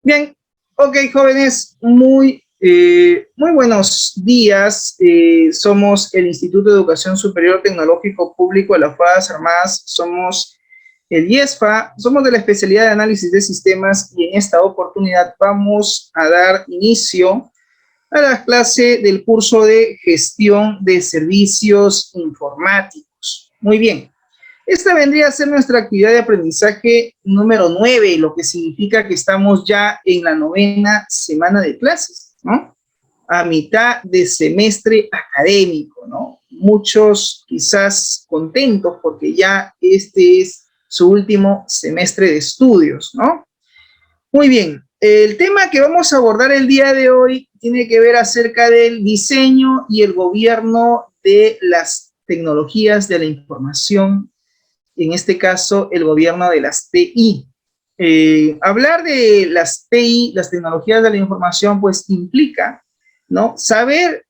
Bien, ok, jóvenes, muy buenos días. Somos el Instituto de Educación Superior Tecnológico Público de las Fuerzas Armadas, somos el IESFA, somos de la especialidad de análisis de sistemas y en esta oportunidad vamos a dar inicio a la clase del curso de gestión de servicios informáticos. Muy bien. Esta vendría a ser nuestra actividad de aprendizaje número 9, lo que significa que estamos ya en la 9ª semana de clases, ¿no? A mitad de semestre académico, ¿no? Muchos quizás contentos porque ya este es su último semestre de estudios, ¿no? Muy bien, el tema que vamos a abordar el día de hoy tiene que ver acerca del diseño y el gobierno de las tecnologías de la información, en este caso el gobierno de las TI. Hablar de las TI, las tecnologías de la información, pues implica, ¿no?, saber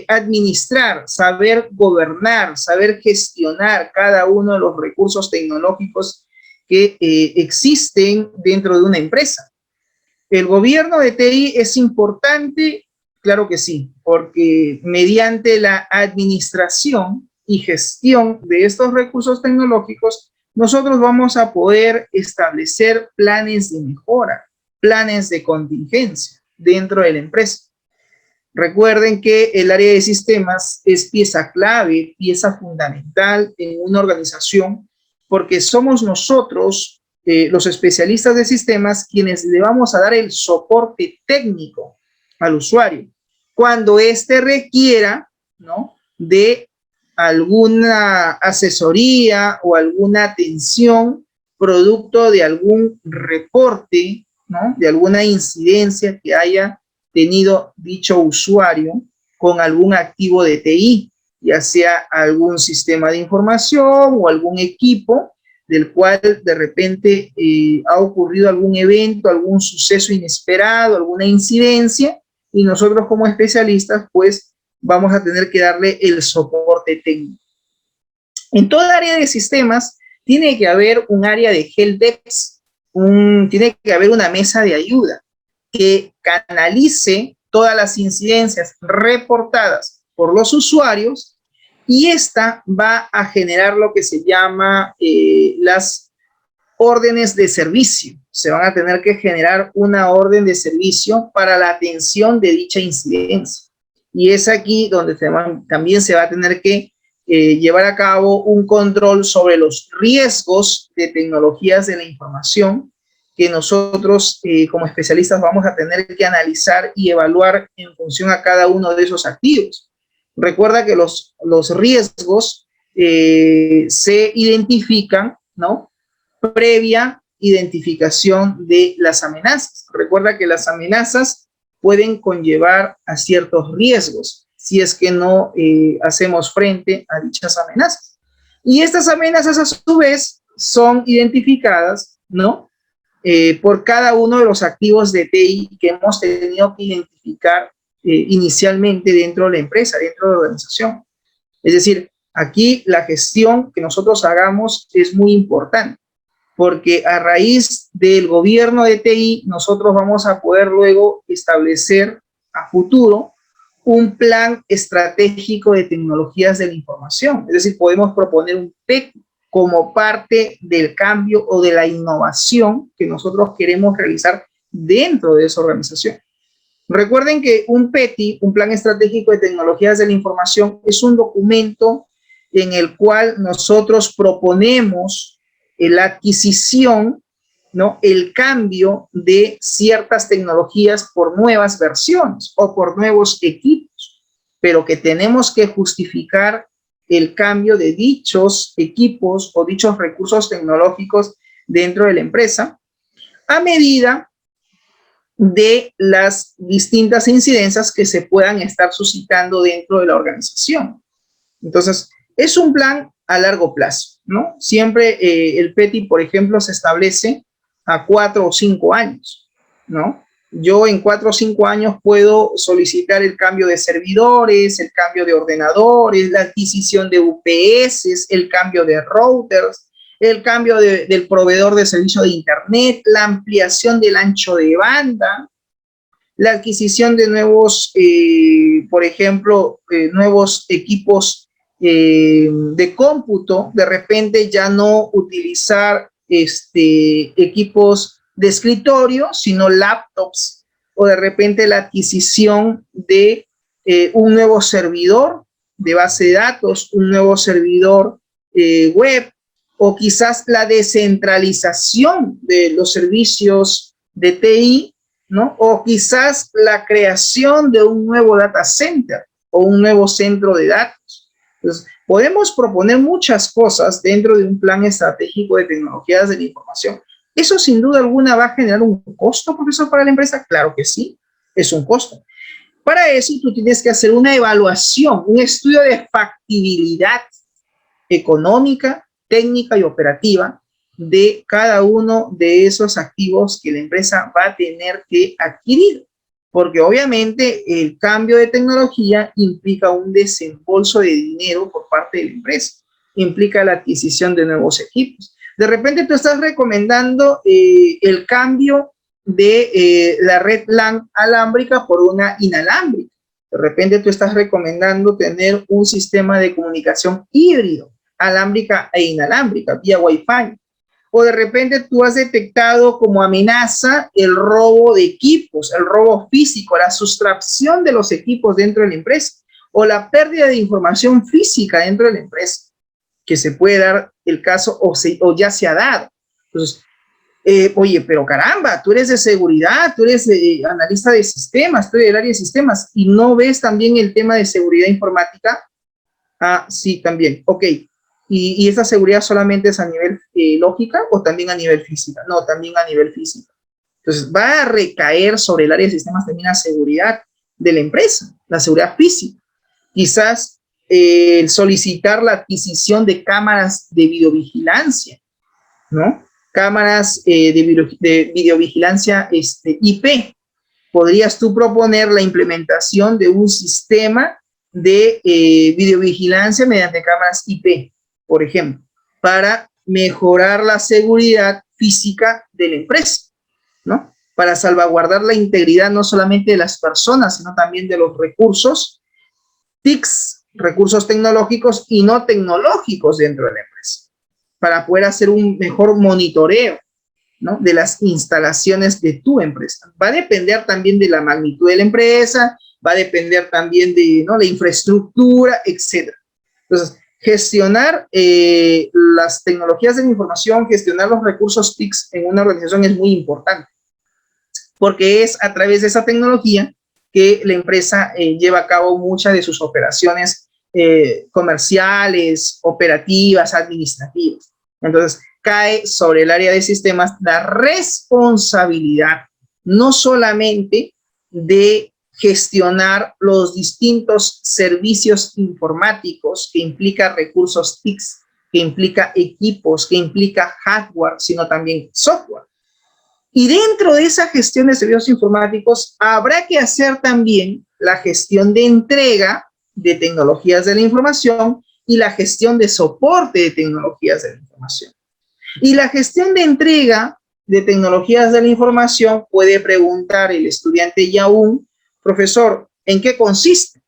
administrar, saber gobernar, saber gestionar cada uno de los recursos tecnológicos que existen dentro de una empresa. ¿El gobierno de TI es importante? Claro que sí, porque mediante la administración y gestión de estos recursos tecnológicos, nosotros vamos a poder establecer planes de mejora, planes de contingencia dentro de la empresa. Recuerden que el área de sistemas es pieza clave, pieza fundamental en una organización, porque somos nosotros, los especialistas de sistemas, quienes le vamos a dar el soporte técnico al usuario cuando éste requiera, ¿no?, de alguna asesoría o alguna atención producto de algún reporte, ¿no?, de alguna incidencia que haya tenido dicho usuario con algún activo de TI, ya sea algún sistema de información o algún equipo del cual de repente ha ocurrido algún evento, algún suceso inesperado, alguna incidencia, y nosotros como especialistas pues vamos a tener que darle el soporte técnico. En toda área de sistemas tiene que haber un área de helpdesk, tiene que haber una mesa de ayuda que canalice todas las incidencias reportadas por los usuarios, y esta va a generar lo que se llama las órdenes de servicio. Se van a tener que generar una orden de servicio para la atención de dicha incidencia. Y es aquí donde también se va a tener que llevar a cabo un control sobre los riesgos de tecnologías de la información que nosotros como especialistas vamos a tener que analizar y evaluar en función a cada uno de esos activos. Recuerda que los riesgos se identifican, ¿no?, previa identificación de las amenazas. Recuerda que las amenazas pueden conllevar a ciertos riesgos si es que no hacemos frente a dichas amenazas. Y estas amenazas a su vez son identificadas, ¿no?, por cada uno de los activos de TI que hemos tenido que identificar inicialmente dentro de la empresa, dentro de la organización. Es decir, aquí la gestión que nosotros hagamos es muy importante, porque a raíz del gobierno de TI nosotros vamos a poder luego establecer a futuro un plan estratégico de tecnologías de la información. Es decir, podemos proponer un PEC como parte del cambio o de la innovación que nosotros queremos realizar dentro de esa organización. Recuerden que un PETI, un plan estratégico de tecnologías de la información, es un documento en el cual nosotros proponemos la adquisición, ¿no?, el cambio de ciertas tecnologías por nuevas versiones o por nuevos equipos, pero que tenemos que justificar el cambio de dichos equipos o dichos recursos tecnológicos dentro de la empresa a medida de las distintas incidencias que se puedan estar suscitando dentro de la organización. Entonces, es un plan a largo plazo, ¿no? Siempre el PETI, por ejemplo, se establece a 4 o 5 años, ¿no? Yo en 4 o 5 años puedo solicitar el cambio de servidores, el cambio de ordenadores, la adquisición de UPS, el cambio de routers, el cambio del proveedor de servicio de Internet, la ampliación del ancho de banda, la adquisición de nuevos, por ejemplo, nuevos equipos de cómputo, de repente ya no utilizar equipos de escritorio, sino laptops, o de repente la adquisición de un nuevo servidor de base de datos, un nuevo servidor web, o quizás la descentralización de los servicios de TI, ¿no? O quizás la creación de un nuevo data center o un nuevo centro de datos. Entonces, podemos proponer muchas cosas dentro de un plan estratégico de tecnologías de la información. ¿Eso sin duda alguna va a generar un costo, profesor, para la empresa? Claro que sí, es un costo. Para eso tú tienes que hacer una evaluación, un estudio de factibilidad económica, técnica y operativa de cada uno de esos activos que la empresa va a tener que adquirir. Porque obviamente el cambio de tecnología implica un desembolso de dinero por parte de la empresa, implica la adquisición de nuevos equipos. De repente tú estás recomendando el cambio de la red LAN alámbrica por una inalámbrica. De repente tú estás recomendando tener un sistema de comunicación híbrido, alámbrica e inalámbrica, vía Wi-Fi. O de repente tú has detectado como amenaza el robo de equipos, el robo físico, la sustracción de los equipos dentro de la empresa, o la pérdida de información física dentro de la empresa, que se puede dar el caso o ya se ha dado. Entonces, oye, pero caramba, tú eres de seguridad, tú eres analista de sistemas, tú eres del área de sistemas, y no ves también el tema de seguridad informática. Ah, sí, también, ok. ¿Y esta seguridad solamente es a nivel lógica o también a nivel física? No, también a nivel física. Entonces, va a recaer sobre el área de sistemas también la seguridad de la empresa, la seguridad física. Quizás solicitar la adquisición de cámaras de videovigilancia, ¿no? Cámaras de videovigilancia IP. Podrías tú proponer la implementación de un sistema de videovigilancia mediante cámaras IP, por ejemplo, para mejorar la seguridad física de la empresa, ¿no? Para salvaguardar la integridad no solamente de las personas, sino también de los recursos TICs, recursos tecnológicos y no tecnológicos dentro de la empresa, para poder hacer un mejor monitoreo, ¿no?, de las instalaciones de tu empresa. Va a depender también de la magnitud de la empresa, va a depender también de, ¿no?, la infraestructura, etc. Entonces, gestionar las tecnologías de la información, gestionar los recursos TICs en una organización es muy importante, porque es a través de esa tecnología que la empresa lleva a cabo muchas de sus operaciones comerciales, operativas, administrativas. Entonces, cae sobre el área de sistemas la responsabilidad no solamente de gestionar los distintos servicios informáticos que implica recursos TICs, que implica equipos, que implica hardware, sino también software. Y dentro de esa gestión de servicios informáticos habrá que hacer también la gestión de entrega de tecnologías de la información y la gestión de soporte de tecnologías de la información. Y la gestión de entrega de tecnologías de la información puede preguntar el estudiante Yaun, profesor, ¿en qué consiste?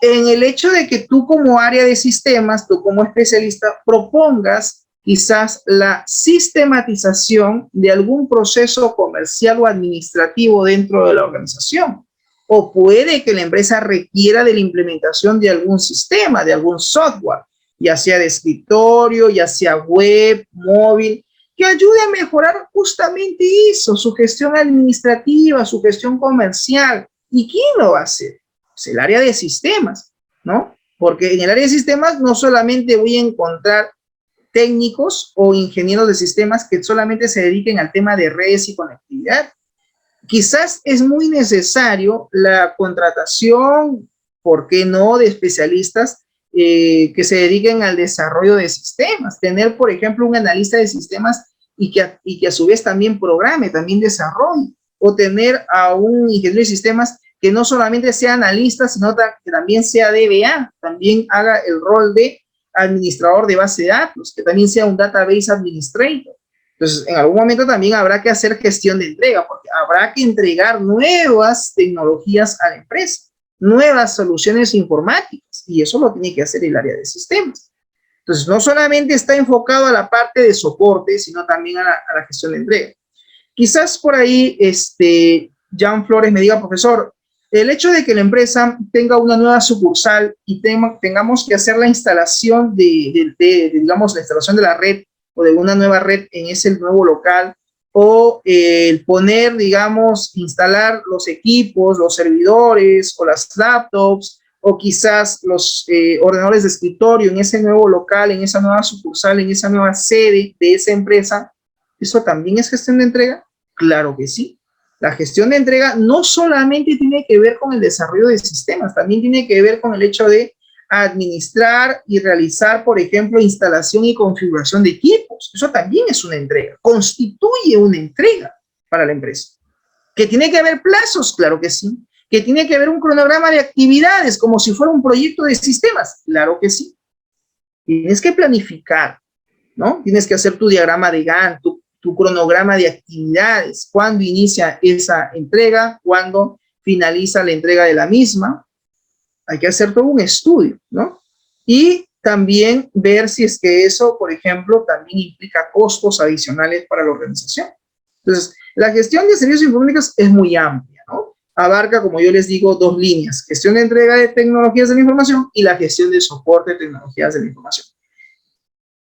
En el hecho de que tú como área de sistemas, tú como especialista, propongas quizás la sistematización de algún proceso comercial o administrativo dentro de la organización. O puede que la empresa requiera de la implementación de algún sistema, de algún software, ya sea de escritorio, ya sea web, móvil, que ayude a mejorar justamente eso, su gestión administrativa, su gestión comercial. ¿Y quién lo va a hacer? Pues el área de sistemas, ¿no? Porque en el área de sistemas no solamente voy a encontrar técnicos o ingenieros de sistemas que solamente se dediquen al tema de redes y conectividad. Quizás es muy necesario la contratación, ¿por qué no?, de especialistas que se dediquen al desarrollo de sistemas. Tener, por ejemplo, un analista de sistemas y que a su vez también programe, también desarrolle. O tener a un ingeniero de sistemas que no solamente sea analista, sino que también sea DBA, también haga el rol de administrador de base de datos, que también sea un database administrator. Entonces, en algún momento también habrá que hacer gestión de entrega, porque habrá que entregar nuevas tecnologías a la empresa, nuevas soluciones informáticas, y eso lo tiene que hacer el área de sistemas. Entonces, no solamente está enfocado a la parte de soporte, sino también a la gestión de entrega. Quizás por ahí, Jan Flores me diga, profesor, el hecho de que la empresa tenga una nueva sucursal y tengamos que hacer la instalación digamos, la instalación de la red o de una nueva red en ese nuevo local, o el poner, digamos, instalar los equipos, los servidores o las laptops, o quizás los ordenadores de escritorio en ese nuevo local, en esa nueva sucursal, en esa nueva sede de esa empresa, ¿eso también es gestión de entrega? Claro que sí. La gestión de entrega no solamente tiene que ver con el desarrollo de sistemas, también tiene que ver con el hecho de administrar y realizar, por ejemplo, instalación y configuración de equipos. Eso también es una entrega, constituye una entrega para la empresa. ¿Que tiene que haber plazos? Claro que sí. ¿Que tiene que haber un cronograma de actividades como si fuera un proyecto de sistemas? Claro que sí. Tienes que planificar, ¿no? Tienes que hacer tu diagrama de Gantt, tu cronograma de actividades, cuándo inicia esa entrega, cuándo finaliza la entrega de la misma. Hay que hacer todo un estudio, ¿no? Y también ver si es que eso, por ejemplo, también implica costos adicionales para la organización. Entonces, la gestión de servicios informáticos es muy amplia, ¿no? Abarca, como yo les digo, dos líneas: gestión de entrega de tecnologías de la información y la gestión de soporte de tecnologías de la información.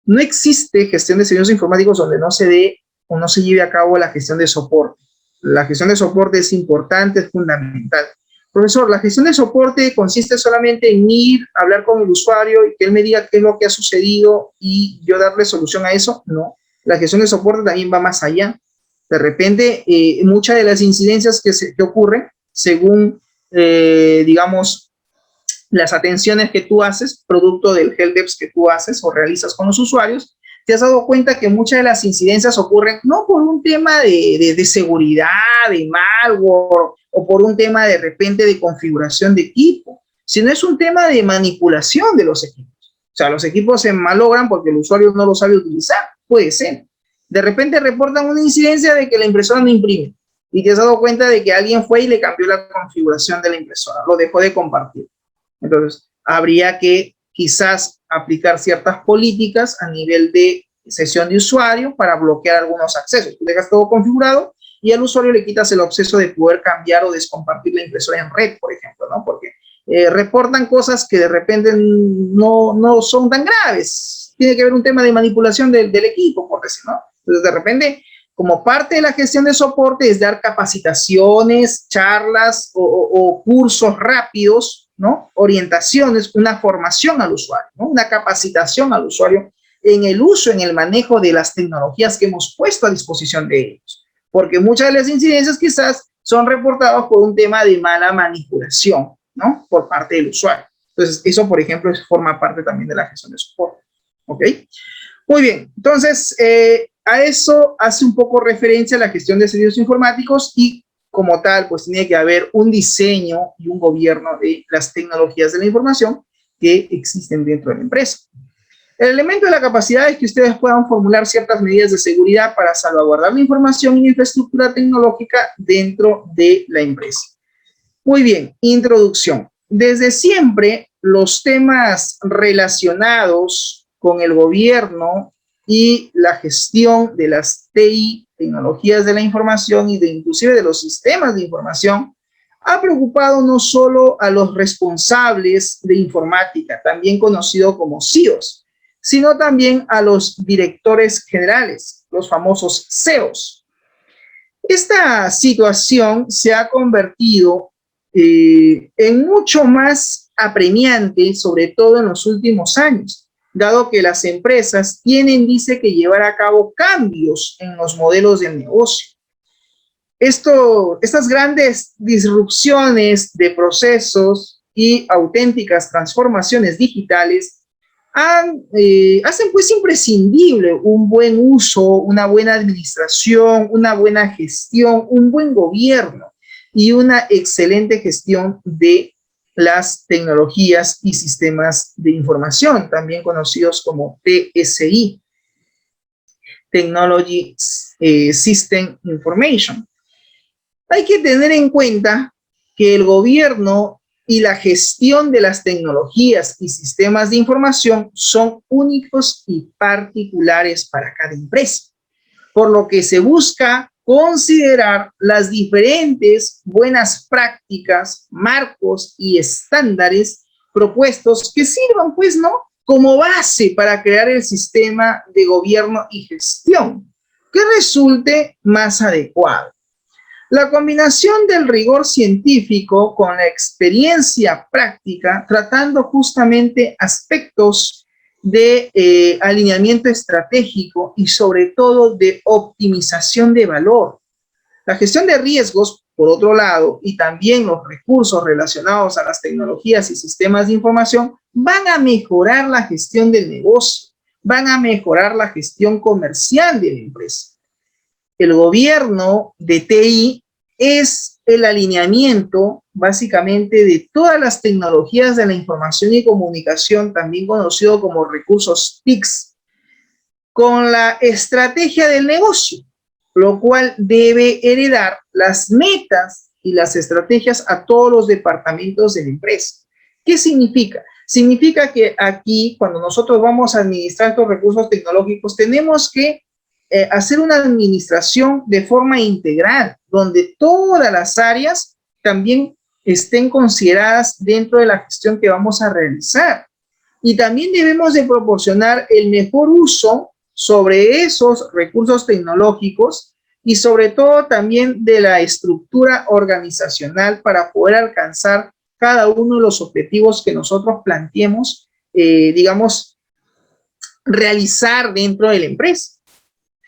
No existe gestión de servicios informáticos donde no se dé o no se lleve a cabo la gestión de soporte. La gestión de soporte es importante, es fundamental. Profesor, la gestión de soporte consiste solamente en ir, hablar con el usuario y que él me diga qué es lo que ha sucedido y yo darle solución a eso. No, la gestión de soporte también va más allá. De repente, muchas de las incidencias que ocurren, según, digamos, las atenciones que tú haces, producto del helpdesk que tú haces o realizas con los usuarios, te has dado cuenta que muchas de las incidencias ocurren no por un tema de seguridad, de malware, o por un tema de repente de configuración de equipo, sino es un tema de manipulación de los equipos. O sea, los equipos se malogran porque el usuario no lo sabe utilizar. Puede ser. De repente reportan una incidencia de que la impresora no imprime y te has dado cuenta de que alguien fue y le cambió la configuración de la impresora, lo dejó de compartir. Entonces, habría que quizás aplicar ciertas políticas a nivel de sesión de usuario para bloquear algunos accesos. Tú dejas todo configurado y al usuario le quitas el acceso de poder cambiar o descompartir la impresora en red, por ejemplo, ¿no? Porque reportan cosas que de repente no son tan graves. Tiene que haber un tema de manipulación del equipo, por decir, ¿no? Entonces, de repente, como parte de la gestión de soporte es dar capacitaciones, charlas o cursos rápidos, ¿no? Orientaciones, una formación al usuario, ¿no? Una capacitación al usuario en el uso, en el manejo de las tecnologías que hemos puesto a disposición de ellos. Porque muchas de las incidencias quizás son reportadas por un tema de mala manipulación, ¿no? Por parte del usuario. Entonces, eso, por ejemplo, forma parte también de la gestión de soporte. ¿Ok? Muy bien. Entonces, a eso hace un poco referencia a la gestión de servicios informáticos y, como tal, pues tiene que haber un diseño y un gobierno de las tecnologías de la información que existen dentro de la empresa. El elemento de la capacidad es que ustedes puedan formular ciertas medidas de seguridad para salvaguardar la información y la infraestructura tecnológica dentro de la empresa. Muy bien, introducción. Desde siempre, los temas relacionados con el gobierno y la gestión de las TI, tecnologías de la información y inclusive de los sistemas de información, ha preocupado no solo a los responsables de informática, también conocidos como CIOs, sino también a los directores generales, los famosos CEOs. Esta situación se ha convertido en mucho más apremiante, sobre todo en los últimos años, dado que las empresas tienen, dice, que llevar a cabo cambios en los modelos de negocio. Estas grandes disrupciones de procesos y auténticas transformaciones digitales hacen pues imprescindible un buen uso, una buena administración, una buena gestión, un buen gobierno y una excelente gestión de las tecnologías y sistemas de información, también conocidos como TSI, Technology System Information. Hay que tener en cuenta que el gobierno y la gestión de las tecnologías y sistemas de información son únicos y particulares para cada empresa, por lo que se busca considerar las diferentes buenas prácticas, marcos y estándares propuestos que sirvan, pues, ¿no?, como base para crear el sistema de gobierno y gestión que resulte más adecuado. La combinación del rigor científico con la experiencia práctica, tratando justamente aspectos de alineamiento estratégico y sobre todo de optimización de valor. La gestión de riesgos, por otro lado, y también los recursos relacionados a las tecnologías y sistemas de información van a mejorar la gestión del negocio, van a mejorar la gestión comercial de la empresa. El gobierno de TI es el alineamiento básicamente de todas las tecnologías de la información y comunicación, también conocido como recursos TICs, con la estrategia del negocio, lo cual debe heredar las metas y las estrategias a todos los departamentos de la empresa. ¿Qué significa? Significa que aquí, cuando nosotros vamos a administrar estos recursos tecnológicos, tenemos que hacer una administración de forma integral, donde todas las áreas también estén consideradas dentro de la gestión que vamos a realizar. Y también debemos de proporcionar el mejor uso sobre esos recursos tecnológicos y sobre todo también de la estructura organizacional para poder alcanzar cada uno de los objetivos que nosotros planteemos, digamos, realizar dentro de la empresa.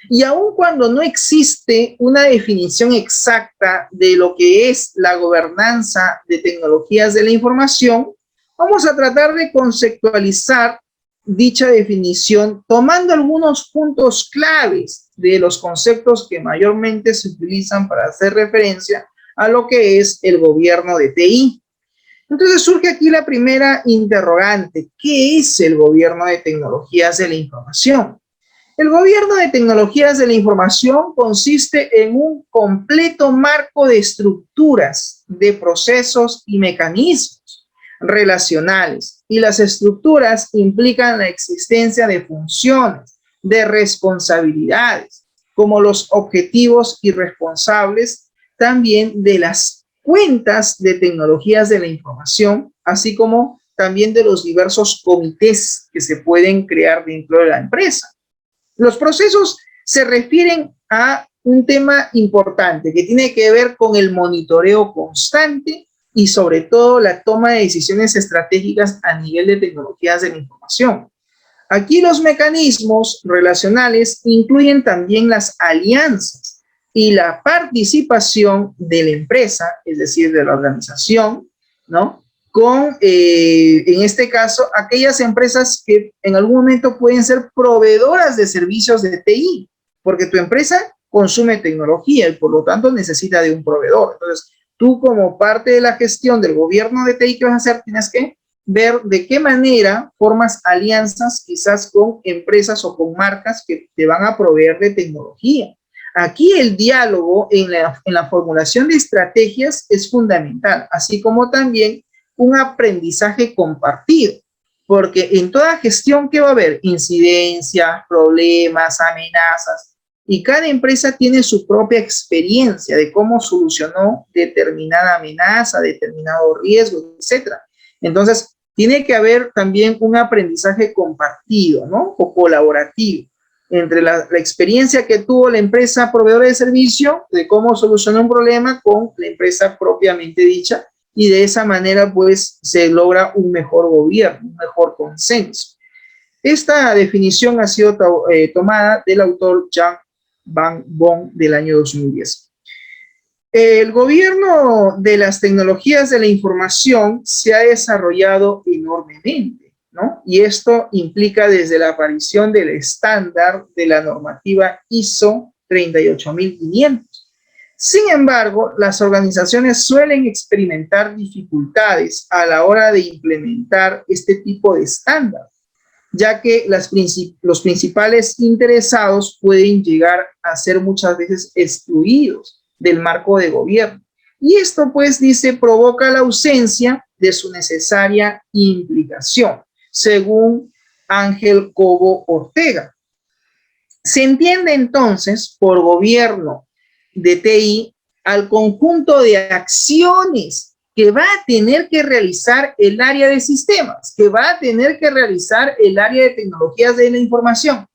Y aun cuando no existe una definición exacta de lo que es la gobernanza de tecnologías de la información, vamos a tratar de conceptualizar dicha definición tomando algunos puntos claves de los conceptos que mayormente se utilizan para hacer referencia a lo que es el gobierno de TI. Entonces surge aquí la primera interrogante: ¿qué es el gobierno de tecnologías de la información? El gobierno de tecnologías de la información consiste en un completo marco de estructuras, de procesos y mecanismos relacionales, y las estructuras implican la existencia de funciones, de responsabilidades, como los objetivos y responsables también de las cuentas de tecnologías de la información, así como también de los diversos comités que se pueden crear dentro de la empresa. Los procesos se refieren a un tema importante que tiene que ver con el monitoreo constante y sobre todo la toma de decisiones estratégicas a nivel de tecnologías de la información. Aquí los mecanismos relacionales incluyen también las alianzas y la participación de la empresa, es decir, de la organización, ¿no?, con, en este caso, aquellas empresas que en algún momento pueden ser proveedoras de servicios de TI, porque tu empresa consume tecnología y por lo tanto necesita de un proveedor. Entonces, tú como parte de la gestión del gobierno de TI que vas a hacer, tienes que ver de qué manera formas alianzas quizás con empresas o con marcas que te van a proveer de tecnología. Aquí el diálogo en la formulación de estrategias es fundamental, así como también un aprendizaje compartido, porque en toda gestión, ¿qué va a haber? Incidencias, problemas, amenazas, y cada empresa tiene su propia experiencia de cómo solucionó determinada amenaza, determinado riesgo, etc. Entonces, tiene que haber también un aprendizaje compartido, ¿no?, o colaborativo, entre la experiencia que tuvo la empresa proveedora de servicio, de cómo solucionó un problema, con la empresa propiamente dicha, y de esa manera pues se logra un mejor gobierno, un mejor consenso. Esta definición ha sido tomada del autor Jan van Boom del año 2010. El gobierno de las tecnologías de la información se ha desarrollado enormemente, ¿no? Y esto implica desde la aparición del estándar de la normativa ISO 38500. Sin embargo, las organizaciones suelen experimentar dificultades a la hora de implementar este tipo de estándar, ya que los principales interesados pueden llegar a ser muchas veces excluidos del marco de gobierno. Y esto, pues, dice, provoca la ausencia de su necesaria implicación, según Ángel Cobo Ortega. Se entiende entonces por gobierno de TI al conjunto de acciones que va a tener que realizar el área de sistemas, que va a tener que realizar el área de tecnologías de la información,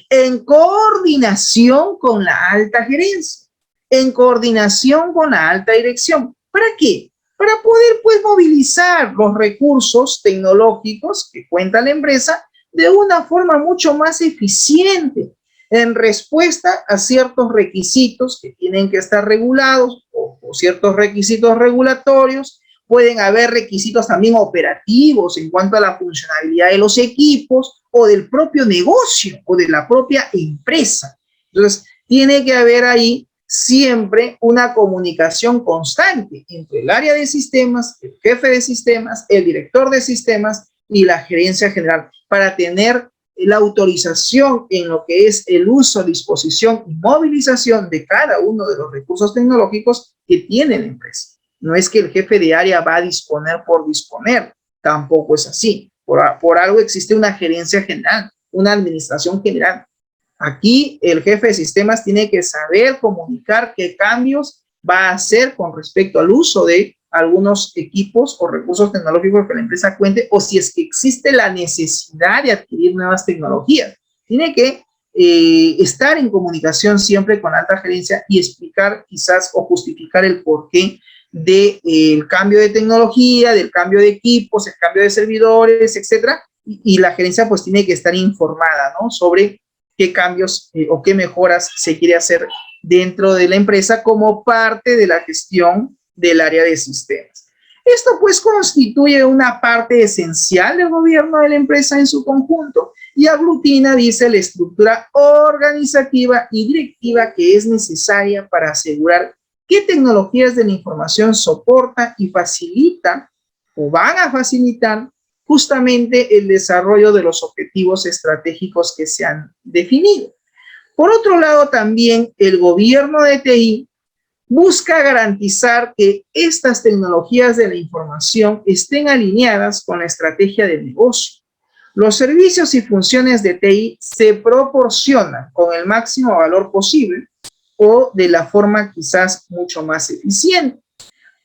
en coordinación con la alta gerencia, en coordinación con la alta dirección. ¿Para qué? Para poder, pues, movilizar los recursos tecnológicos que cuenta la empresa de una forma mucho más eficiente, en respuesta a ciertos requisitos que tienen que estar regulados o ciertos requisitos regulatorios. Pueden haber requisitos también operativos en cuanto a la funcionalidad de los equipos o del propio negocio o de la propia empresa. Entonces, tiene que haber ahí siempre una comunicación constante entre el área de sistemas, el jefe de sistemas, el director de sistemas y la gerencia general para tener la autorización en lo que es el uso, disposición y movilización de cada uno de los recursos tecnológicos que tiene la empresa. No es que el jefe de área va a disponer por disponer, tampoco es así. Por algo existe una gerencia general, una administración general. Aquí el jefe de sistemas tiene que saber comunicar qué cambios va a hacer con respecto al uso de algunos equipos o recursos tecnológicos que la empresa cuente, o si es que existe la necesidad de adquirir nuevas tecnologías. Tiene que estar en comunicación siempre con alta gerencia y explicar quizás o justificar el porqué del cambio de tecnología, del cambio de equipos, el cambio de servidores, etcétera, y la gerencia pues tiene que estar informada, ¿no?, sobre qué cambios o qué mejoras se quiere hacer dentro de la empresa como parte de la gestión del área de sistemas. Esto pues constituye una parte esencial del gobierno de la empresa en su conjunto y aglutina, dice, la estructura organizativa y directiva que es necesaria para asegurar qué tecnologías de la información soporta y facilita o van a facilitar justamente el desarrollo de los objetivos estratégicos que se han definido. Por otro lado, también el gobierno de TI busca garantizar que estas tecnologías de la información estén alineadas con la estrategia del negocio. Los servicios y funciones de TI se proporcionan con el máximo valor posible o de la forma quizás mucho más eficiente.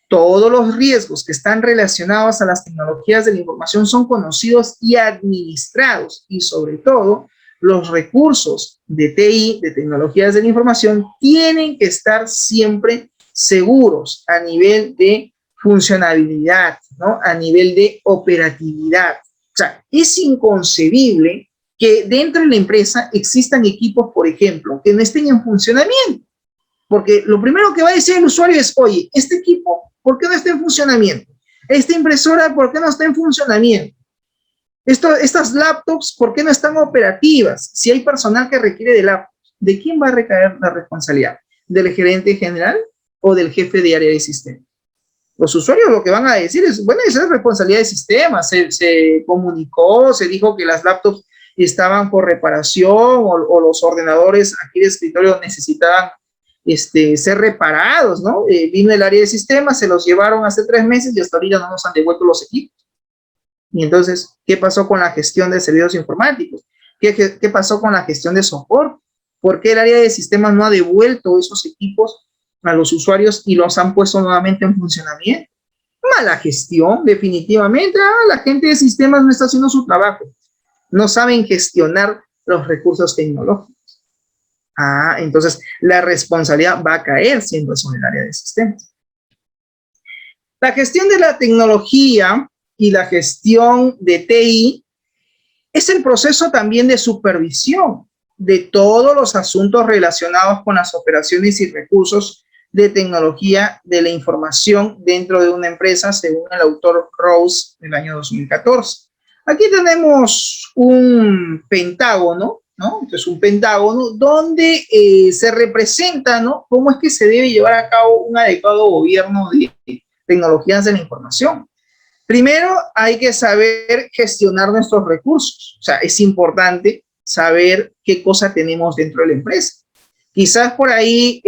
Todos los riesgos que están relacionados a las tecnologías de la información son conocidos y administrados, y sobre todo los recursos de TI, de tecnologías de la información, tienen que estar siempre seguros a nivel de funcionalidad, ¿no?, a nivel de operatividad. O sea, es inconcebible que dentro de la empresa existan equipos, por ejemplo, que no estén en funcionamiento. Porque lo primero que va a decir el usuario es, oye, este equipo, ¿por qué no está en funcionamiento? Esta impresora, ¿por qué no está en funcionamiento? Estas laptops, ¿por qué no están operativas? Si hay personal que requiere de laptops, ¿de quién va a recaer la responsabilidad? ¿Del gerente general o del jefe de área de sistemas? Los usuarios lo que van a decir es, bueno, esa es responsabilidad de sistemas. Se comunicó, se dijo que las laptops estaban por reparación o los ordenadores aquí de escritorio necesitaban ser reparados, ¿no? Vino el área de sistemas, se los llevaron hace 3 meses y hasta ahorita no nos han devuelto los equipos. Y entonces, ¿qué pasó con la gestión de servicios informáticos? ¿Qué pasó con la gestión de soporte? ¿Por qué el área de sistemas no ha devuelto esos equipos a los usuarios y los han puesto nuevamente en funcionamiento? Mala gestión, definitivamente. La gente de sistemas no está haciendo su trabajo. No saben gestionar los recursos tecnológicos. Entonces la responsabilidad va a caer siendo eso en el área de sistemas. La gestión de la tecnología y la gestión de TI es el proceso también de supervisión de todos los asuntos relacionados con las operaciones y recursos de tecnología de la información dentro de una empresa, según el autor Rose del año 2014. Aquí tenemos un pentágono ¿no? Entonces, un pentágono donde se representa, ¿no?, cómo es que se debe llevar a cabo un adecuado gobierno de tecnologías de la información. Primero, hay que saber gestionar nuestros recursos. O sea, es importante saber qué cosa tenemos dentro de la empresa. Quizás por ahí,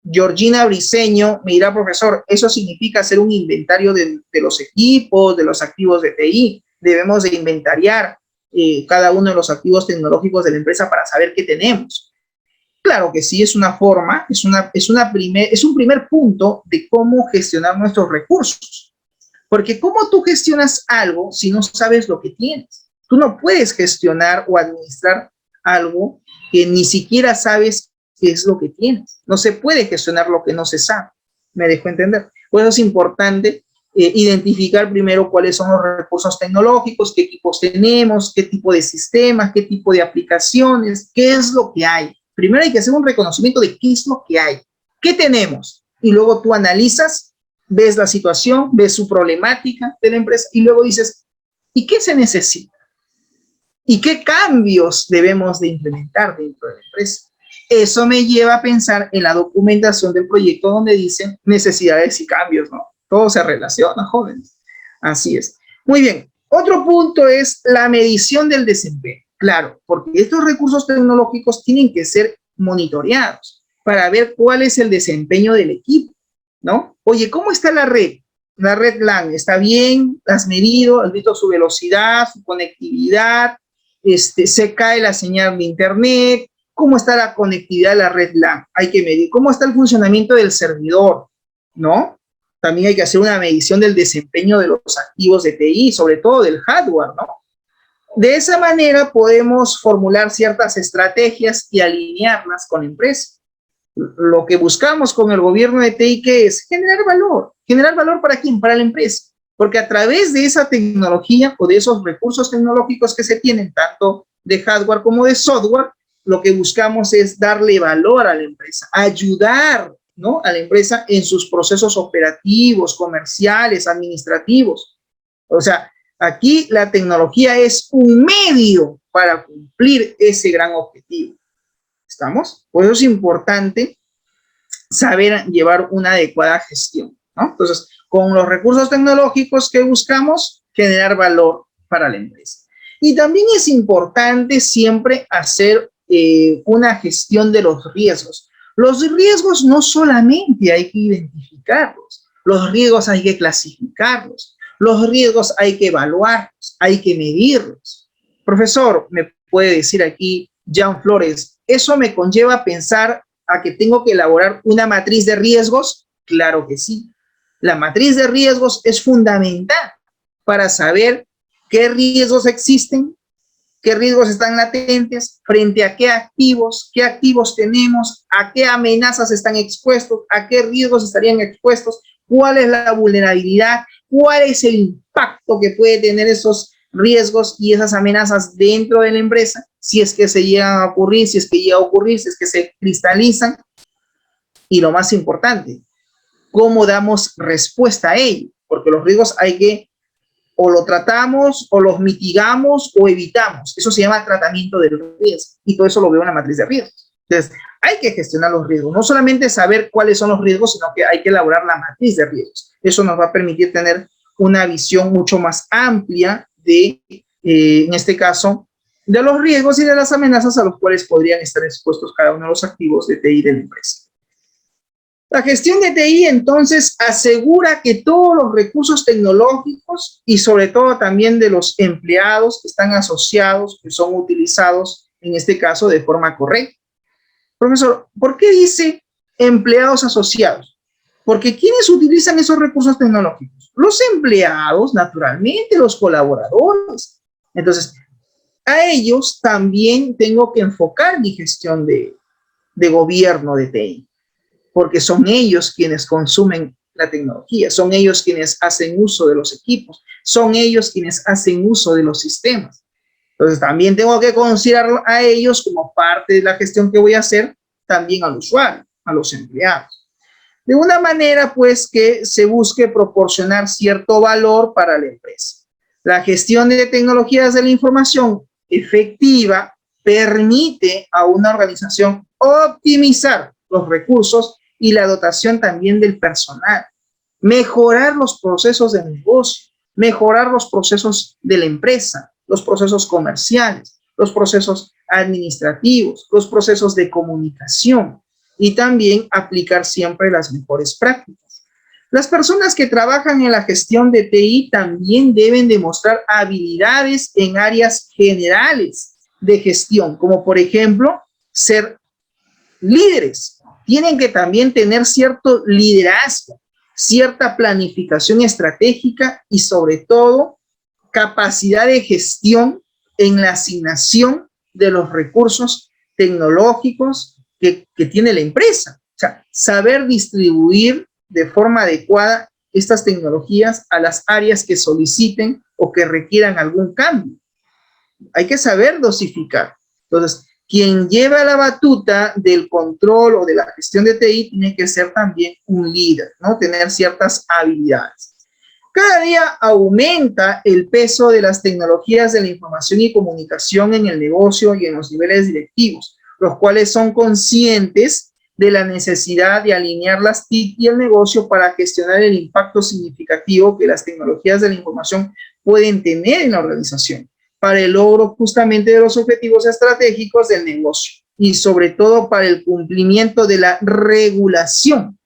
Georgina Briceño me dirá, profesor, eso significa hacer un inventario de los equipos, de los activos de TI. Debemos de inventariar cada uno de los activos tecnológicos de la empresa para saber qué tenemos. Claro que sí, es una forma, es un primer punto de cómo gestionar nuestros recursos. Porque ¿cómo tú gestionas algo si no sabes lo que tienes? Tú no puedes gestionar o administrar algo que ni siquiera sabes qué es lo que tienes. No se puede gestionar lo que no se sabe. ¿Me dejo entender? Por eso es importante identificar primero cuáles son los recursos tecnológicos, qué equipos tenemos, qué tipo de sistemas, qué tipo de aplicaciones, qué es lo que hay. Primero hay que hacer un reconocimiento de qué es lo que hay, qué tenemos, y luego tú analizas, ves la situación, ves su problemática de la empresa y luego dices, ¿y qué se necesita? ¿Y qué cambios debemos de implementar dentro de la empresa? Eso me lleva a pensar en la documentación del proyecto donde dicen necesidades y cambios, ¿no? Todo se relaciona, jóvenes. Así es. Muy bien. Otro punto es la medición del desempeño. Claro, porque estos recursos tecnológicos tienen que ser monitoreados para ver cuál es el desempeño del equipo, ¿no? Oye, ¿cómo está la red? La red LAN, ¿está bien? ¿Has medido? ¿Has visto su velocidad, su conectividad? ¿Se cae la señal de internet? ¿Cómo está la conectividad de la red LAN? Hay que medir. ¿Cómo está el funcionamiento del servidor? ¿No? También hay que hacer una medición del desempeño de los activos de TI, sobre todo del hardware, ¿no? De esa manera podemos formular ciertas estrategias y alinearlas con la empresa. Lo que buscamos con el gobierno de TI, ¿qué es? Generar valor. ¿Generar valor para quién? Para la empresa. Porque a través de esa tecnología o de esos recursos tecnológicos que se tienen, tanto de hardware como de software, lo que buscamos es darle valor a la empresa, ayudar, ¿no?, a la empresa en sus procesos operativos, comerciales, administrativos. O sea, aquí la tecnología es un medio para cumplir ese gran objetivo. ¿Estamos? Por eso es importante saber llevar una adecuada gestión, ¿no? Entonces, con los recursos tecnológicos que buscamos, generar valor para la empresa. Y también es importante siempre hacer una gestión de los riesgos. Los riesgos no solamente hay que identificarlos, los riesgos hay que clasificarlos, los riesgos hay que evaluarlos, hay que medirlos. Profesor, me puede decir aquí Jan Flores, ¿eso me conlleva a pensar a que tengo que elaborar una matriz de riesgos? Claro que sí. La matriz de riesgos es fundamental para saber qué riesgos existen, qué riesgos están latentes, frente a qué activos tenemos, a qué amenazas están expuestos, a qué riesgos estarían expuestos, cuál es la vulnerabilidad, cuál es el impacto que puede tener esos riesgos y esas amenazas dentro de la empresa, si es que se llegan a ocurrir, si es que llega a ocurrir, si es que se cristalizan. Y lo más importante, ¿cómo damos respuesta a ello? Porque los riesgos hay que o lo tratamos, o los mitigamos, o evitamos. Eso se llama tratamiento del riesgo. Y todo eso lo veo en la matriz de riesgos. Entonces, hay que gestionar los riesgos. No solamente saber cuáles son los riesgos, sino que hay que elaborar la matriz de riesgos. Eso nos va a permitir tener una visión mucho más amplia de, en este caso, de los riesgos y de las amenazas a los cuales podrían estar expuestos cada uno de los activos de TI de la empresa. La gestión de TI, entonces, asegura que todos los recursos tecnológicos y sobre todo también de los empleados que están asociados, que son utilizados, en este caso, de forma correcta. Profesor, ¿por qué dice empleados asociados? Porque ¿quiénes utilizan esos recursos tecnológicos? Los empleados, naturalmente, los colaboradores. Entonces, a ellos también tengo que enfocar mi gestión de gobierno de TI. Porque son ellos quienes consumen la tecnología, son ellos quienes hacen uso de los equipos, son ellos quienes hacen uso de los sistemas. Entonces, también tengo que considerar a ellos como parte de la gestión que voy a hacer, también al usuario, a los empleados. De una manera, pues, que se busque proporcionar cierto valor para la empresa. La gestión de tecnologías de la información efectiva permite a una organización optimizar los recursos y la dotación también del personal, mejorar los procesos de negocio, mejorar los procesos de la empresa, los procesos comerciales, los procesos administrativos, los procesos de comunicación y también aplicar siempre las mejores prácticas. Las personas que trabajan en la gestión de TI también deben demostrar habilidades en áreas generales de gestión, como por ejemplo, ser líderes. Tienen que también tener cierto liderazgo, cierta planificación estratégica y sobre todo capacidad de gestión en la asignación de los recursos tecnológicos que tiene la empresa. O sea, saber distribuir de forma adecuada estas tecnologías a las áreas que soliciten o que requieran algún cambio. Hay que saber dosificar. Entonces, quien lleva la batuta del control o de la gestión de TI tiene que ser también un líder, ¿no? Tener ciertas habilidades. Cada día aumenta el peso de las tecnologías de la información y comunicación en el negocio y en los niveles directivos, los cuales son conscientes de la necesidad de alinear las TIC y el negocio para gestionar el impacto significativo que las tecnologías de la información pueden tener en la organización para el logro justamente de los objetivos estratégicos del negocio y sobre todo para el cumplimiento de la regulación.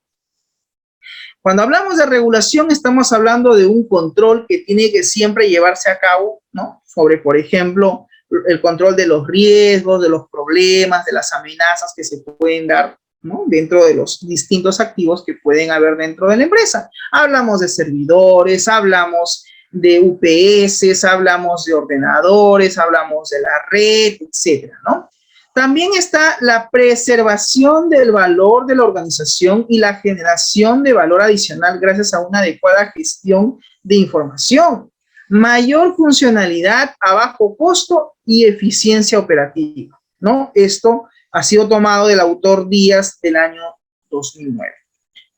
Cuando hablamos de regulación estamos hablando de un control que tiene que siempre llevarse a cabo, ¿no? Sobre, por ejemplo, el control de los riesgos, de los problemas, de las amenazas que se pueden dar, ¿no? Dentro de los distintos activos que pueden haber dentro de la empresa. Hablamos de servidores, hablamos de UPS, hablamos de ordenadores, hablamos de la red, etcétera, ¿no? También está la preservación del valor de la organización y la generación de valor adicional gracias a una adecuada gestión de información, mayor funcionalidad a bajo costo y eficiencia operativa, ¿no? Esto ha sido tomado del autor Díaz del año 2009.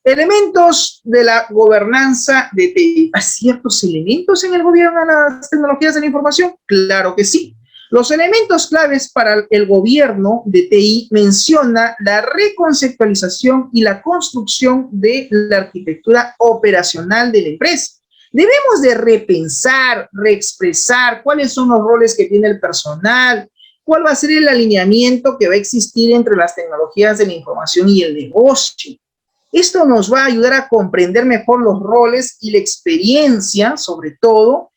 Elementos de la gobernanza de TI. ¿Hay ciertos elementos en el gobierno de las tecnologías de la información? Claro que sí. Los elementos claves para el gobierno de TI menciona la reconceptualización y la construcción de la arquitectura operacional de la empresa. Debemos de repensar, reexpresar cuáles son los roles que tiene el personal, cuál va a ser el alineamiento que va a existir entre las tecnologías de la información y el negocio. Esto nos va a ayudar a comprender mejor los roles y la experiencia, sobre todo,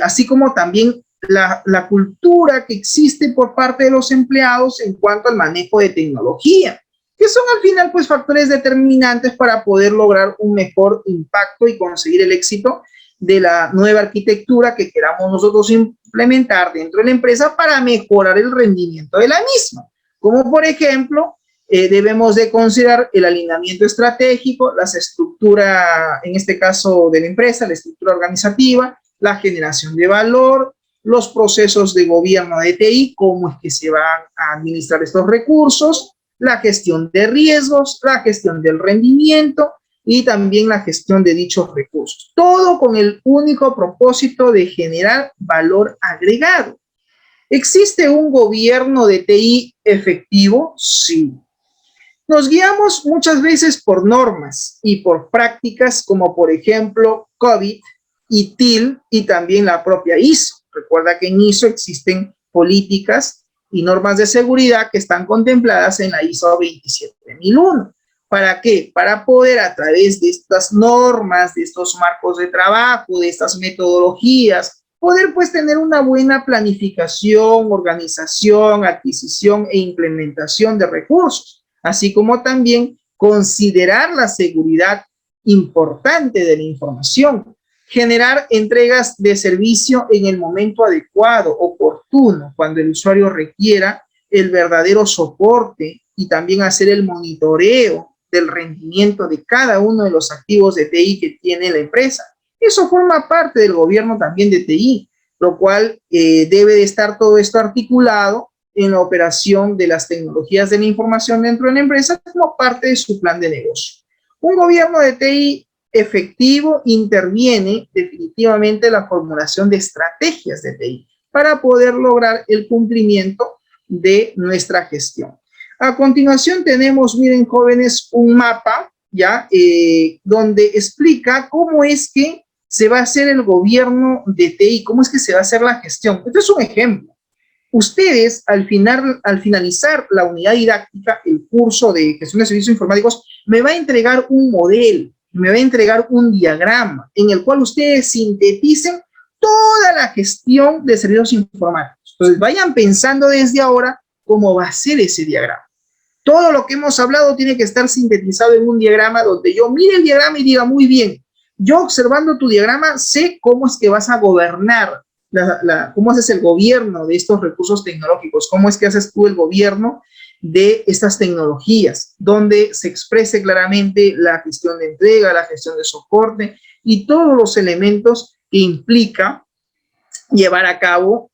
así como también la cultura que existe por parte de los empleados en cuanto al manejo de tecnología, que son al final pues factores determinantes para poder lograr un mejor impacto y conseguir el éxito de la nueva arquitectura que queramos nosotros implementar dentro de la empresa para mejorar el rendimiento de la misma. Como por ejemplo, debemos de considerar el alineamiento estratégico, la estructura, en este caso de la empresa, la estructura organizativa, la generación de valor, los procesos de gobierno de TI, cómo es que se van a administrar estos recursos, la gestión de riesgos, la gestión del rendimiento y también la gestión de dichos recursos. Todo con el único propósito de generar valor agregado. ¿Existe un gobierno de TI efectivo? Sí. Nos guiamos muchas veces por normas y por prácticas como por ejemplo COVID, ITIL y también la propia ISO. Recuerda que en ISO existen políticas y normas de seguridad que están contempladas en la ISO 27001. ¿Para qué? Para poder a través de estas normas, de estos marcos de trabajo, de estas metodologías, poder pues tener una buena planificación, organización, adquisición e implementación de recursos, así como también considerar la seguridad importante de la información, generar entregas de servicio en el momento adecuado, oportuno, cuando el usuario requiera el verdadero soporte y también hacer el monitoreo del rendimiento de cada uno de los activos de TI que tiene la empresa. Eso forma parte del gobierno también de TI, lo cual debe de estar todo esto articulado en la operación de las tecnologías de la información dentro de la empresa como parte de su plan de negocio. Un gobierno de TI efectivo interviene definitivamente en la formulación de estrategias de TI para poder lograr el cumplimiento de nuestra gestión. A continuación tenemos, miren jóvenes, un mapa, ¿ya? Donde explica cómo es que se va a hacer el gobierno de TI, cómo es que se va a hacer la gestión. Este es un ejemplo. Ustedes, al finalizar la unidad didáctica, el curso de gestión de servicios informáticos, me va a entregar un modelo, me va a entregar un diagrama en el cual ustedes sinteticen toda la gestión de servicios informáticos. Entonces, vayan pensando desde ahora cómo va a ser ese diagrama. Todo lo que hemos hablado tiene que estar sintetizado en un diagrama donde yo mire el diagrama y diga, muy bien, yo observando tu diagrama sé cómo es que vas a gobernar, cómo haces el gobierno de estos recursos tecnológicos, cómo es que haces tú el gobierno de estas tecnologías, donde se exprese claramente la gestión de entrega, la gestión de soporte y todos los elementos que implica llevar a cabo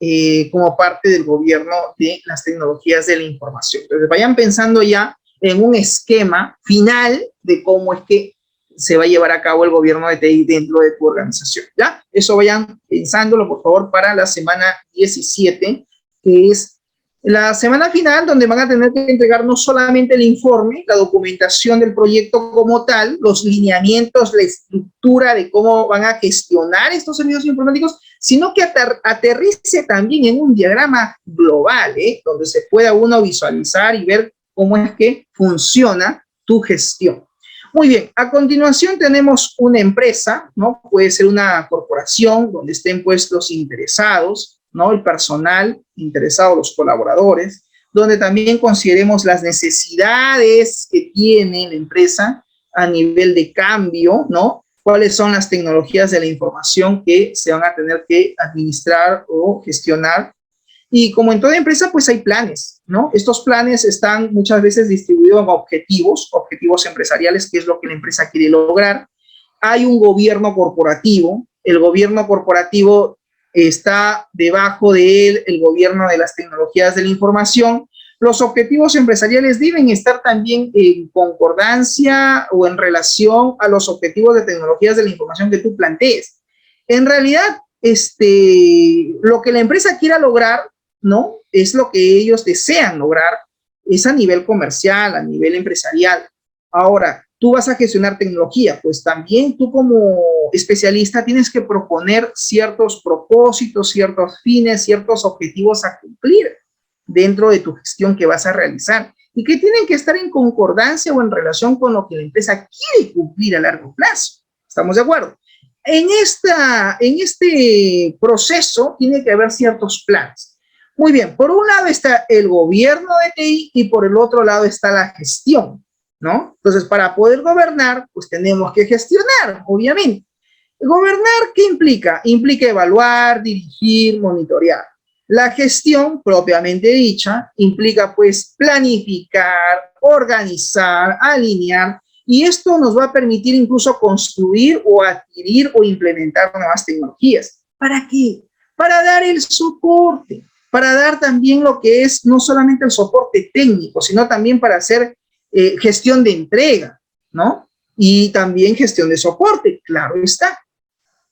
como parte del gobierno de las tecnologías de la información. Entonces, vayan pensando ya en un esquema final de cómo es que se va a llevar a cabo el gobierno de TI dentro de tu organización, ¿ya? Eso vayan pensándolo, por favor, para la semana 17, que es la semana final, donde van a tener que entregar no solamente el informe, la documentación del proyecto como tal, los lineamientos, la estructura de cómo van a gestionar estos servicios informáticos, sino que aterrice también en un diagrama global, donde se pueda uno visualizar y ver cómo es que funciona tu gestión. Muy bien, a continuación tenemos una empresa, ¿no? Puede ser una corporación donde estén pues los interesados, ¿no? El personal interesado, los colaboradores, donde también consideremos las necesidades que tiene la empresa a nivel de cambio, ¿no? Cuáles son las tecnologías de la información que se van a tener que administrar o gestionar. Y como en toda empresa, pues hay planes, ¿no? Estos planes están muchas veces distribuidos en objetivos empresariales, que es lo que la empresa quiere lograr. Hay un gobierno corporativo. El gobierno corporativo está debajo de él el gobierno de las tecnologías de la información. Los objetivos empresariales deben estar también en concordancia o en relación a los objetivos de tecnologías de la información que tú plantees. En realidad, lo que la empresa quiera lograr, ¿no? Es lo que ellos desean lograr, es a nivel comercial, a nivel empresarial. Ahora, tú vas a gestionar tecnología, pues también tú como especialista tienes que proponer ciertos propósitos, ciertos fines, ciertos objetivos a cumplir dentro de tu gestión que vas a realizar y que tienen que estar en concordancia o en relación con lo que la empresa quiere cumplir a largo plazo. ¿Estamos de acuerdo? En este proceso tiene que haber ciertos planes. Muy bien, por un lado está el gobierno de TI y por el otro lado está la gestión, ¿no? Entonces, para poder gobernar, pues tenemos que gestionar, obviamente. ¿Gobernar qué implica? Implica evaluar, dirigir, monitorear. La gestión, propiamente dicha, implica pues planificar, organizar, alinear, y esto nos va a permitir incluso construir o adquirir o implementar nuevas tecnologías. ¿Para qué? Para dar el soporte, para dar también lo que es no solamente el soporte técnico, sino también para hacer gestión de entrega, ¿no? Y también gestión de soporte, claro está.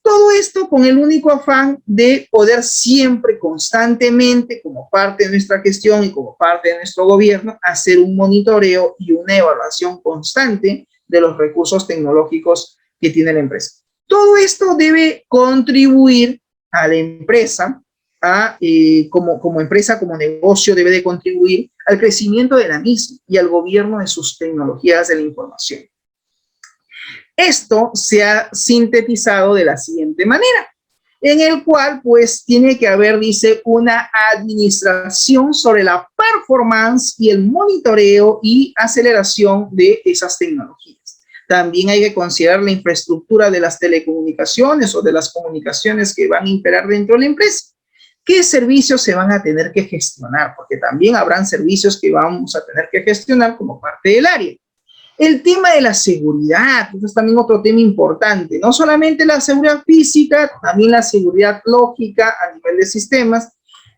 Todo esto con el único afán de poder siempre, constantemente, como parte de nuestra gestión y como parte de nuestro gobierno, hacer un monitoreo y una evaluación constante de los recursos tecnológicos que tiene la empresa. Todo esto debe contribuir a la empresa, como empresa, como negocio, debe de contribuir al crecimiento de la misma y al gobierno de sus tecnologías de la información. Esto se ha sintetizado de la siguiente manera, en el cual pues tiene que haber, dice, una administración sobre la performance y el monitoreo y aceleración de esas tecnologías. También hay que considerar la infraestructura de las telecomunicaciones o de las comunicaciones que van a imperar dentro de la empresa. ¿Qué servicios se van a tener que gestionar? Porque también habrán servicios que vamos a tener que gestionar como parte del área. El tema de la seguridad, este es también otro tema importante. No solamente la seguridad física, también la seguridad lógica a nivel de sistemas.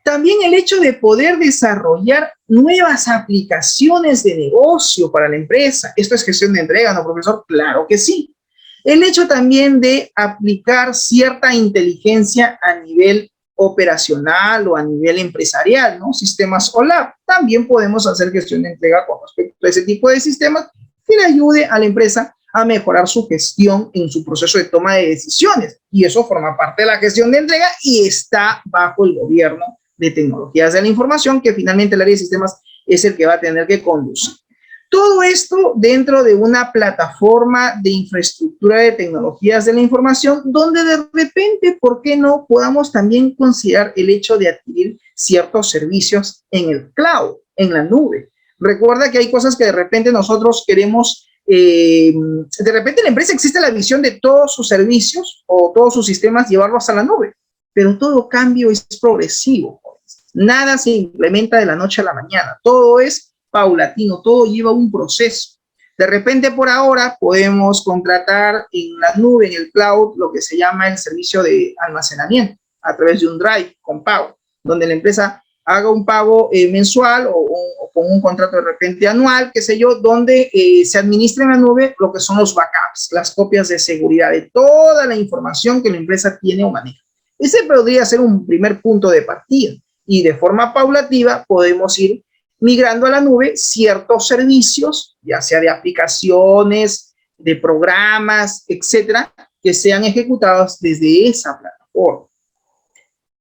También el hecho de poder desarrollar nuevas aplicaciones de negocio para la empresa. ¿Esto es gestión de entrega, no, profesor? Claro que sí. El hecho también de aplicar cierta inteligencia a nivel operacional o a nivel empresarial, ¿no? Sistemas OLAP. También podemos hacer gestión de entrega con respecto a ese tipo de sistemas que le ayude a la empresa a mejorar su gestión en su proceso de toma de decisiones. Y eso forma parte de la gestión de entrega y está bajo el gobierno de tecnologías de la información, que finalmente el área de sistemas es el que va a tener que conducir. Todo esto dentro de una plataforma de infraestructura de tecnologías de la información, donde de repente, ¿por qué no podamos también considerar el hecho de adquirir ciertos servicios en el cloud, en la nube? Recuerda que hay cosas que de repente nosotros queremos, de repente en la empresa existe la visión de todos sus servicios o todos sus sistemas llevarlos a la nube, pero todo cambio es progresivo. Nada se implementa de la noche a la mañana, todo es paulatino, todo lleva un proceso. De repente, por ahora, podemos contratar en la nube, en el cloud, lo que se llama el servicio de almacenamiento a través de un drive con pago, donde la empresa haga un pago mensual o con un contrato de repente anual, qué sé yo, donde se administra en la nube lo que son los backups, las copias de seguridad de toda la información que la empresa tiene o maneja. Ese podría ser un primer punto de partida y de forma paulativa podemos ir migrando a la nube ciertos servicios, ya sea de aplicaciones, de programas, etcétera, que sean ejecutados desde esa plataforma.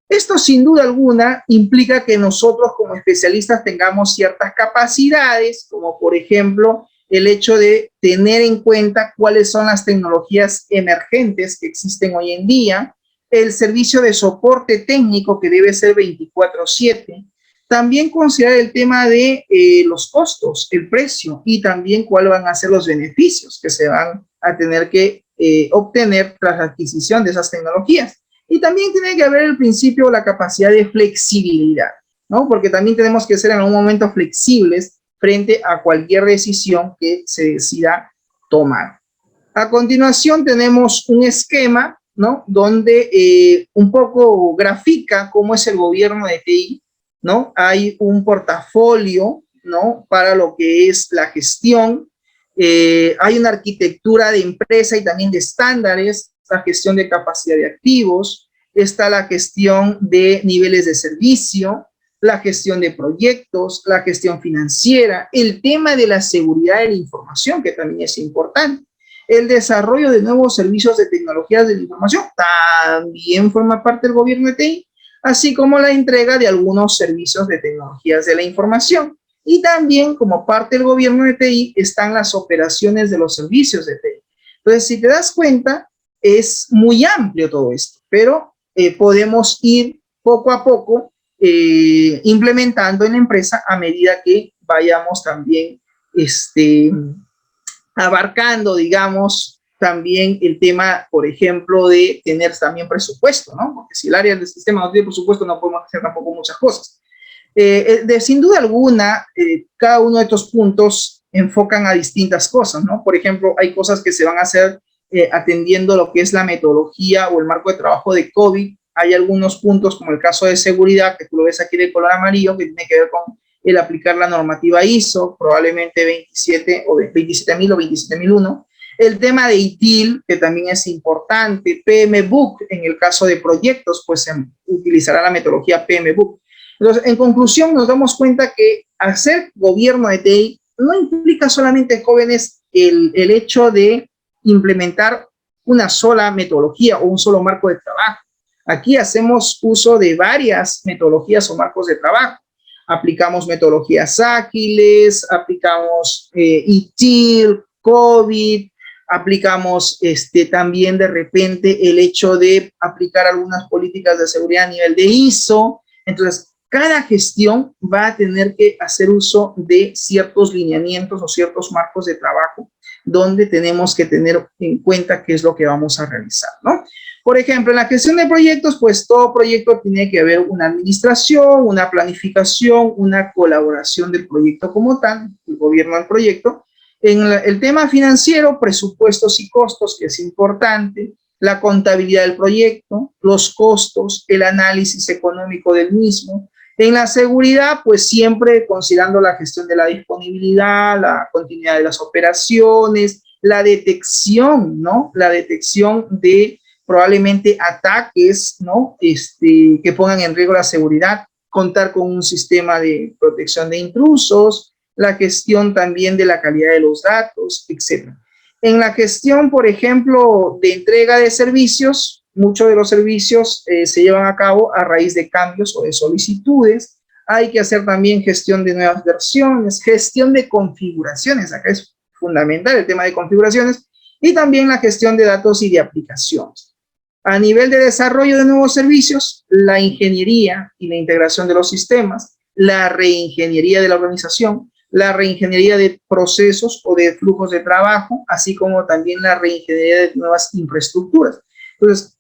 Esto, sin duda alguna, implica que nosotros como especialistas tengamos ciertas capacidades, como por ejemplo el hecho de tener en cuenta cuáles son las tecnologías emergentes que existen hoy en día, el servicio de soporte técnico que debe ser 24/7, también considerar el tema de los costos, el precio y también cuáles van a ser los beneficios que se van a tener que obtener tras la adquisición de esas tecnologías. Y también tiene que haber el principio, la capacidad de flexibilidad, ¿no? Porque también tenemos que ser en algún momento flexibles frente a cualquier decisión que se decida tomar. A continuación tenemos un esquema, ¿no? Donde un poco grafica cómo es el gobierno de TI, ¿no? Hay un portafolio, ¿no? Para lo que es la gestión. Hay una arquitectura de empresa y también de estándares, la gestión de capacidad de activos, está la gestión de niveles de servicio, la gestión de proyectos, la gestión financiera, el tema de la seguridad de la información, que también es importante, el desarrollo de nuevos servicios de tecnologías de la información, también forma parte del gobierno de TI, así como la entrega de algunos servicios de tecnologías de la información. Y también, como parte del gobierno de TI, están las operaciones de los servicios de TI. Entonces, si te das cuenta, es muy amplio todo esto, pero podemos ir poco a poco implementando en la empresa a medida que vayamos también abarcando, digamos, también el tema, por ejemplo, de tener también presupuesto, ¿no? Porque si el área del sistema no tiene presupuesto, no podemos hacer tampoco muchas cosas. Sin duda alguna, cada uno de estos puntos enfocan a distintas cosas, ¿no? Por ejemplo, hay cosas que se van a hacer atendiendo lo que es la metodología o el marco de trabajo de COVID. Hay algunos puntos, como el caso de seguridad, que tú lo ves aquí de color amarillo, que tiene que ver con el aplicar la normativa ISO, probablemente 27 o 27000 o 27001. El tema de ITIL, que también es importante, PMBOK, en el caso de proyectos, pues se utilizará la metodología PMBOK. Entonces, en conclusión, nos damos cuenta que hacer gobierno de TI no implica solamente, jóvenes, el hecho de implementar una sola metodología o un solo marco de trabajo. Aquí hacemos uso de varias metodologías o marcos de trabajo. Aplicamos metodologías ágiles, aplicamos ITIL, COVID, aplicamos también de repente el hecho de aplicar algunas políticas de seguridad a nivel de ISO. Entonces, cada gestión va a tener que hacer uso de ciertos lineamientos o ciertos marcos de trabajo donde tenemos que tener en cuenta qué es lo que vamos a realizar, ¿no? Por ejemplo, en la gestión de proyectos, pues todo proyecto tiene que haber una administración, una planificación, una colaboración del proyecto como tal, el gobierno del proyecto. En el tema financiero, presupuestos y costos, que es importante, la contabilidad del proyecto, los costos, el análisis económico del mismo. En la seguridad, pues siempre considerando la gestión de la disponibilidad, la continuidad de las operaciones, la detección, ¿no? La detección de probablemente ataques, ¿no? Que pongan en riesgo la seguridad, contar con un sistema de protección de intrusos, la gestión también de la calidad de los datos, etc. En la gestión, por ejemplo, de entrega de servicios, muchos de los servicios se llevan a cabo a raíz de cambios o de solicitudes. Hay que hacer también gestión de nuevas versiones, gestión de configuraciones, acá es fundamental el tema de configuraciones, y también la gestión de datos y de aplicaciones. A nivel de desarrollo de nuevos servicios, la ingeniería y la integración de los sistemas, la reingeniería de la organización, la reingeniería de procesos o de flujos de trabajo, así como también la reingeniería de nuevas infraestructuras. Entonces,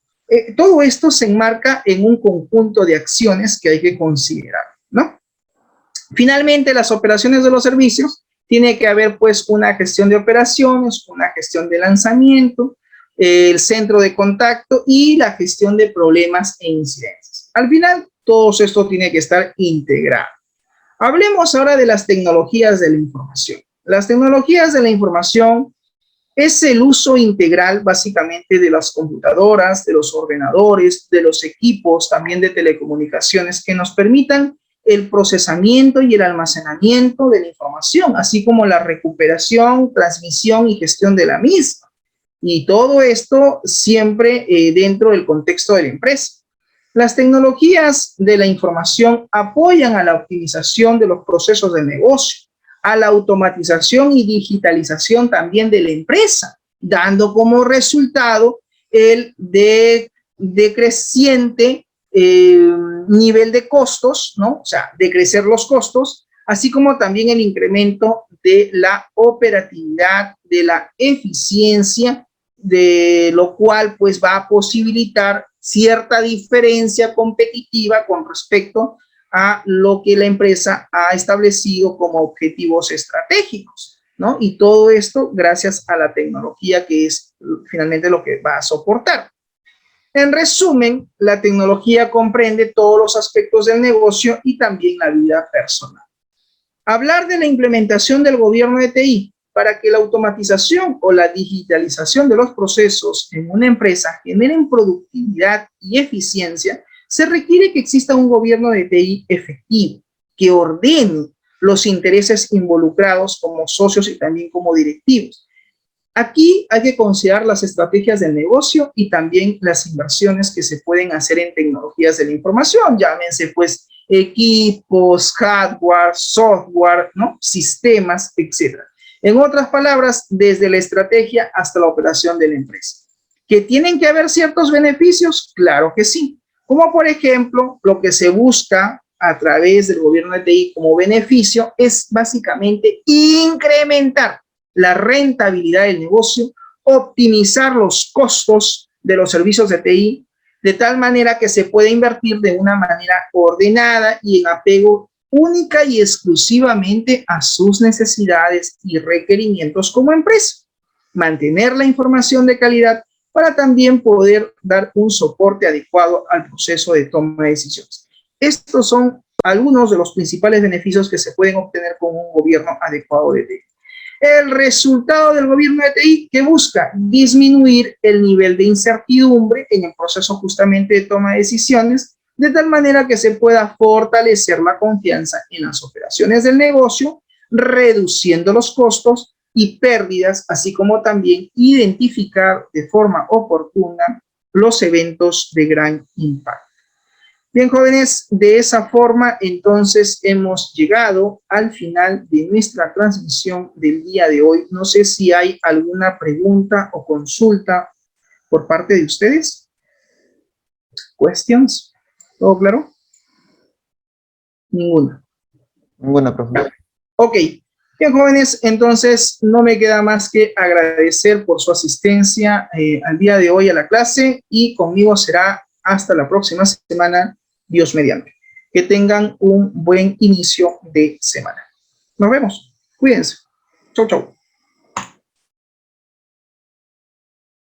todo esto se enmarca en un conjunto de acciones que hay que considerar, ¿no? Finalmente, las operaciones de los servicios, tiene que haber pues una gestión de operaciones, una gestión de lanzamiento, el centro de contacto y la gestión de problemas e incidencias. Al final, todo esto tiene que estar integrado. Hablemos ahora de las tecnologías de la información. Las tecnologías de la información es el uso integral básicamente de las computadoras, de los ordenadores, de los equipos, también de telecomunicaciones que nos permitan el procesamiento y el almacenamiento de la información, así como la recuperación, transmisión y gestión de la misma. Y todo esto siempre dentro del contexto de la empresa. Las tecnologías de la información apoyan a la optimización de los procesos de negocio, a la automatización y digitalización también de la empresa, dando como resultado el decreciente nivel de costos, ¿no? O sea, decrecer los costos, así como también el incremento de la operatividad, de la eficiencia, de lo cual pues va a posibilitar cierta diferencia competitiva con respecto a lo que la empresa ha establecido como objetivos estratégicos, ¿no? Y todo esto gracias a la tecnología que es finalmente lo que va a soportar. En resumen, la tecnología comprende todos los aspectos del negocio y también la vida personal. Hablar de la implementación del gobierno de TI para que la automatización o la digitalización de los procesos en una empresa generen productividad y eficiencia, se requiere que exista un gobierno de TI efectivo, que ordene los intereses involucrados como socios y también como directivos. Aquí hay que considerar las estrategias del negocio y también las inversiones que se pueden hacer en tecnologías de la información, llámense pues equipos, hardware, software, ¿no? Sistemas, etc. En otras palabras, desde la estrategia hasta la operación de la empresa. ¿Que tienen que haber ciertos beneficios? Claro que sí. Como por ejemplo, lo que se busca a través del gobierno de TI como beneficio es básicamente incrementar la rentabilidad del negocio, optimizar los costos de los servicios de TI, de tal manera que se pueda invertir de una manera ordenada y en apego única y exclusivamente a sus necesidades y requerimientos como empresa. Mantener la información de calidad para también poder dar un soporte adecuado al proceso de toma de decisiones. Estos son algunos de los principales beneficios que se pueden obtener con un gobierno adecuado de TI. El resultado del gobierno de TI que busca disminuir el nivel de incertidumbre en el proceso justamente de toma de decisiones, de tal manera que se pueda fortalecer la confianza en las operaciones del negocio, reduciendo los costos y pérdidas, así como también identificar de forma oportuna los eventos de gran impacto. Bien, jóvenes, de esa forma, entonces, hemos llegado al final de nuestra transmisión del día de hoy. No sé si hay alguna pregunta o consulta por parte de ustedes. ¿Questions? ¿Todo claro? Ninguna. Ninguna, profesor. Ok. Bien, jóvenes, entonces, no me queda más que agradecer por su asistencia al día de hoy a la clase y conmigo será hasta la próxima semana, Dios mediante. Que tengan un buen inicio de semana. Nos vemos. Cuídense. Chau, chau.